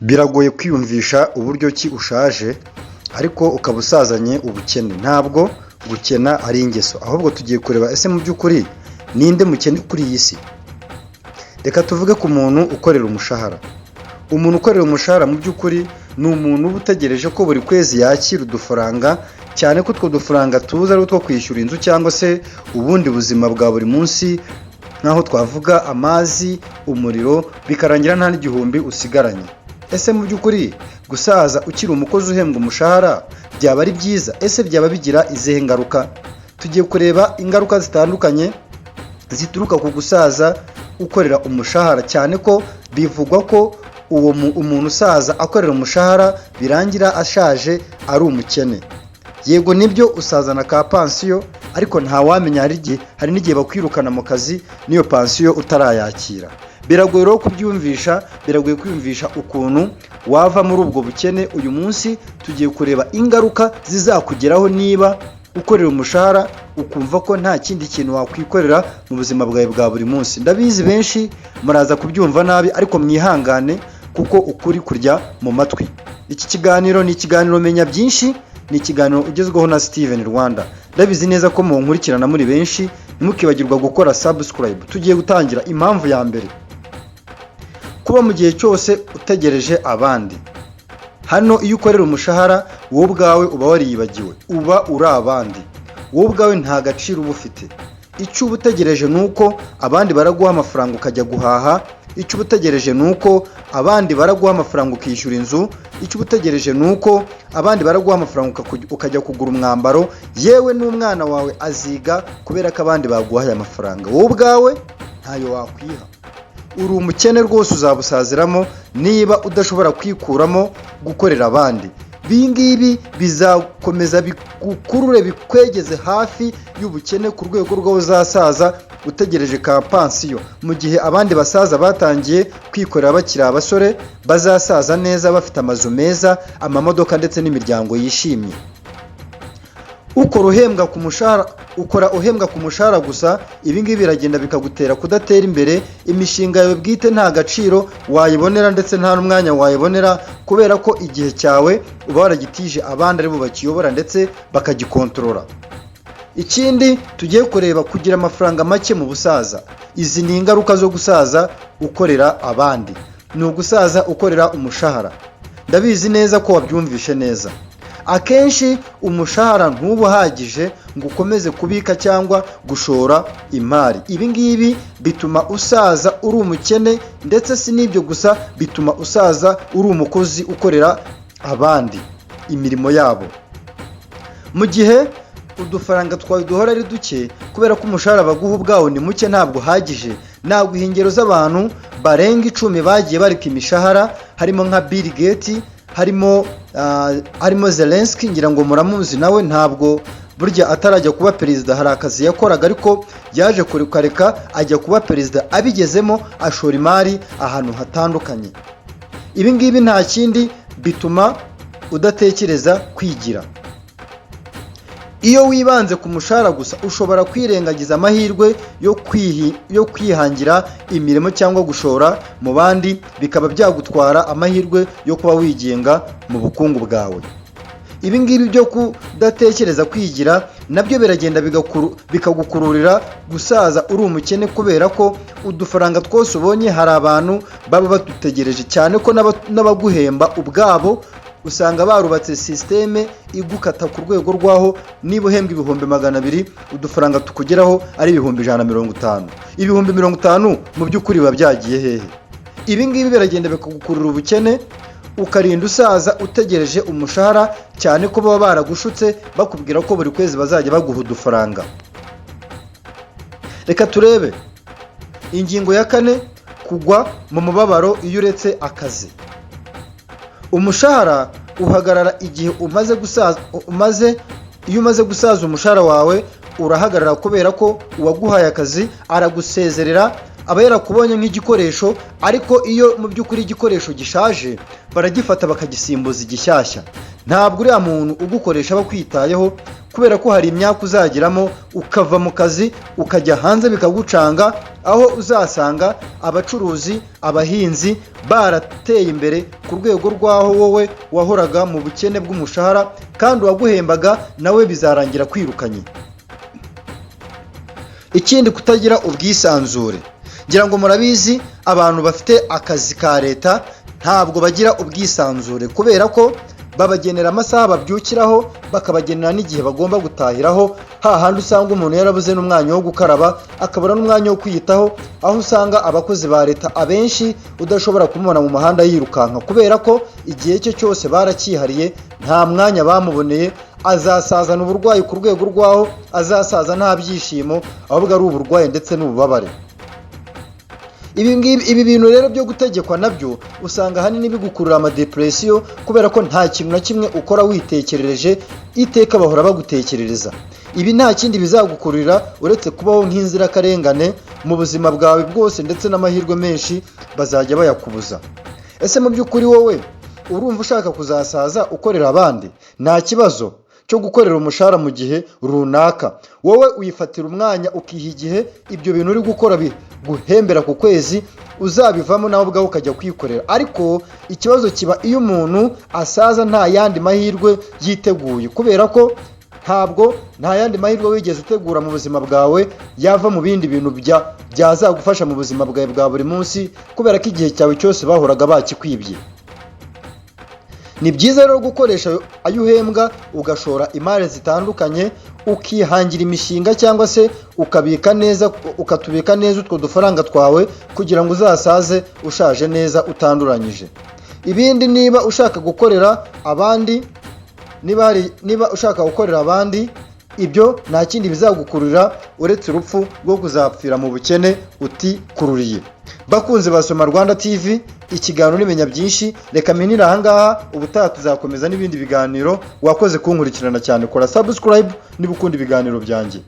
Biragoye kwiyumvisha uburyo ki ushaje ariko ukaba usazanye ubukene. Ntabwo gukena ari ingeso, ahubwo tugiye kureba ese mu by'ukuri ninde mukene kuri iyi si. Reka tuvuge ku muntu ukorera umushahara. Umuntu ukorera umushahara mu by'ukuri ni umuntu uba utegereje ko buri kwezi yakira udufaranga, cyane ko utwo dufaranga tuza ari utwo kwishyura inzu cyangwa se ubundi buzima bwa buri munsi, nk'aho twavuga amazi, umuriro, bikarangira nta n'igihumbi usigaranye. Ese mu by'ukuri gusaza ukiri umukozi uhembwa umushahara byaba ari byiza? Ese byaba bigira izihe ngaruka? Tugiye kureba ingaruka zitandukanye zituruka ku gusaza ukorera umushahara, cyane ko bivugwa ko umuntu usaza akorera umushahara birangira ashaje ari umukene. Yego nibyo usazana ka pansiyo, ariko ntawamenya hari n'igihe bakwirukana mu kazi n'iyo pansiyo utarayakira. Biragoye rero kubyumvisha, biragoye kwiyumvisha ukuntu wava muri ubwo bukene. Uyu munsi tugiye kureba ingaruka zizakugeraho niba ukorera umushahara ukumva ko nta kindi kintu wakwikorera mu buzima bwawe bwa buri munsi. Ndabizi benshi muraza kubyumva nabi, ariko mwihangane kuko ukuri kurya mu matwi. Iki kiganiro ni ikiganiro Menya Byinshi, ni ikiganiro ugezweho na Steven Rwanda. Ndabizi neza ko munkurikirana muri benshi, ntimukibagirwa gukora subscribe. Tugiye gutangira. Impamvu ya mbere, kuba mu gihe cyose utegereje abandi. Hano iyo ukorera umushahara wowe ubwawe uba wariyibagiwe, uba uri abandi. Wowe ubwawe nta gaciro uba ufite. Icyo uba utegereje ni uko abandi baraguha amafaranga ukajya guhaha. Icyo uba utegereje ni uko abandi baraguha amafaranga ukishyura inzu. Icyo uba utegereje ni uko abandi baraguha amafaranga ukajya kugura umwambaro, yewe n'umwana wawe aziga kubera ko abandi baguhaye amafaranga. Wowe ubwawe ntayo wakwiha. Uri umukene rwose, uzabusaziramo niba udashobora kwikuramo gukorera abandi. Ibingibi bizakomeza bigukurure bikwegeze hafi y'ubukene, ku rwego rw'aho uzasaza utegereje ka pansiyo, mu gihe abandi basaza batangiye kwikorera bakiri abasore, bazasaza neza bafite amazu meza, amamodoka ndetse n'imiryango yishimye. Ukora uhembwa ku mushahara gusa, ibingibi biragenda bikagutera kudatera imbere. Imishinga yawe bwite nta gaciro wayibonera ndetse nta n'umwanya wayibonera, kubera ko igihe cyawe uba waragitije abandi aribo bakiyobora ndetse bakagikontorora. Ikindi tugiye kureba, kugira amafaranga make mu busaza. Izi ni ingaruka zo gusaza ukorera abandi. Ni ugusaza ukorera umushahara. Ndabizi neza ko wabyumvishe neza. Akenshi umushahara ntuba uhagije ngo ukomeze kubika cyangwa gushora imari. Ibi ngibi bituma usaza uri umukene, ndetse si n'ibyo gusa, bituma usaza uri umukozi ukorera abandi imirimo yabo. Mu gihe udufaranga twawe duhora ari duke, kubera ko umushahara baguha ubwawo ni muke, ntabwo uhagije. Ntabwo ingero z'abantu barenga 10 bagiye barika imishahara, harimo nka Bill Gates, harimo Zelensky, ngira ngo muramuzi nawe. Ntabwo burya atarajya kuba perezida hari akazi yakoraga, ariko yaje kurekareka ajya kuba perezida, abigezemo ashora imari ahantu hatandukanye. Ibi ngibi nta kindi bituma udatekereza kwigira. Iyo wibanze ku mushahara gusa, ushobora kwirengagiza amahirwe yo kwihangira imirimo cyangwa gushora mu bandi, bikaba byagutwara amahirwe yo kuba wigenga mu bukungu bwawe. Ibi ngibi byo kudatekereza kwigira nabyo biragenda bikagukururira gusaza uri umukene, kubera ko udufaranga twose ubonye hari abantu baba badutegereje, cyane ko n'abaguhemba ubwabo usanga barubatse sisiteme igukata ku rwego rwaho niba uhembwa ibihumbi 200, udufaranga tukugeraho ari ibihumbi 150. Ibihumbi 50 mu by'ukuri biba byagiye hehe? Ibi ngibi biragenda bikagukurura ubukene, ukarinda usaza utegereje umushahara, cyane ko baba baragushutse bakubwira ko buri kwezi bazajya baguha udufaranga. Reka turebe ingingo ya 4, kugwa mu mubabaro iyo uretse akazi. Umushahara uhagarara igihe iyo umaze gusaza umushahara wawe urahagarara, kubera ko uwaguhaye akazi aragusezerera, aba yarakubonye nk'igikoresho. Ariko iyo mu by'ukuri igikoresho gishaje, baragifata bakagisimbuza igishyashya. Ntabwo uriya muntu ugukoresha aba akwitayeho, kubera ko hari imyaka uzagiramo ukava mu kazi ukajya hanze bikagucanga, aho uzasanga abacuruzi, abahinzi barateye imbere ku rwego rw'aho wowe wahoraga mu bukene bw'umushahara kandi uwaguhembaga nawe bizarangira kwirukanye. Ikindi, kutagira ubwisanzure. Ngira ngo murabizi abantu bafite akazi ka leta ntabwo bagira ubwisanzure kubera ko babagenera amasaha babyukiraho, bakabagenera n'igihe bagomba gutahiraho, hahandi usanga umuntu yarabuze n'umwanya wo gukaraba, akabura n'umwanya wo kwiyitaho, aho usanga abakozi ba leta abenshi udashobora kumubona mu muhanda yirukanka kubera ko igihe cye cyose baracyihariye, nta mwanya bamuboneye, azasazana uburwayi ku rwego rw'aho azasaza nta byishimo, ahubwo ari uburwayi ndetse n'ububabare. Ibi bintu rero byo gutegekwa nabyo usanga ahanini bigukurura amadepresiyo kubera ko nta kintu na kimwe ukora witekerereje, iteka bahora bagutekerereza. Ibi nta kindi bizagukururira uretse kubaho nk'inzirakarengane mu buzima bwawe bwose, ndetse n'amahirwe menshi bazajya bayakubuza. Ese mu by'ukuri wowe urumva ushaka kuzasaza ukorera abandi? Nta kibazo cyo gukorera umushahara mu gihe runaka, wowe uyifatira umwanya ukiha igihe ibyo bintu uri gukora guhembera ku kwezi uzabivamo nawe ubwawe ukajya kwikorera. Ariko ikibazo kiba iyo umuntu asaza nta yandi mahirwe yiteguye, kubera ko nta yandi mahirwe wigeze utegura mu buzima bwawe yava mu bindi bintu byazagufasha mu buzima bwawe bwa buri munsi, kubera ko igihe cyawe cyose bahoraga bakikwibye. Ni byiza rero gukoresha ayo uhembwa ugashora imari zitandukanye, ukihangira imishinga cyangwa se ukatubika neza utwo dufaranga twawe kugira ngo uzasaze ushaje neza utanduranyije. Ibindi, niba ushaka gukorera abandi ibyo nta kindi bizagukururira uretse urupfu rwo kuzapfira mu bukene utikururiye. Bakunze basoma Rwanda TV, ikiganiro n'imenya byinshi, reka minira ahangaha, ubutaha tuzakomeza n'ibindi biganiro. Wakoze kunkurikirana cyane, kora subscribe niba ukunda ibiganiro byanjye.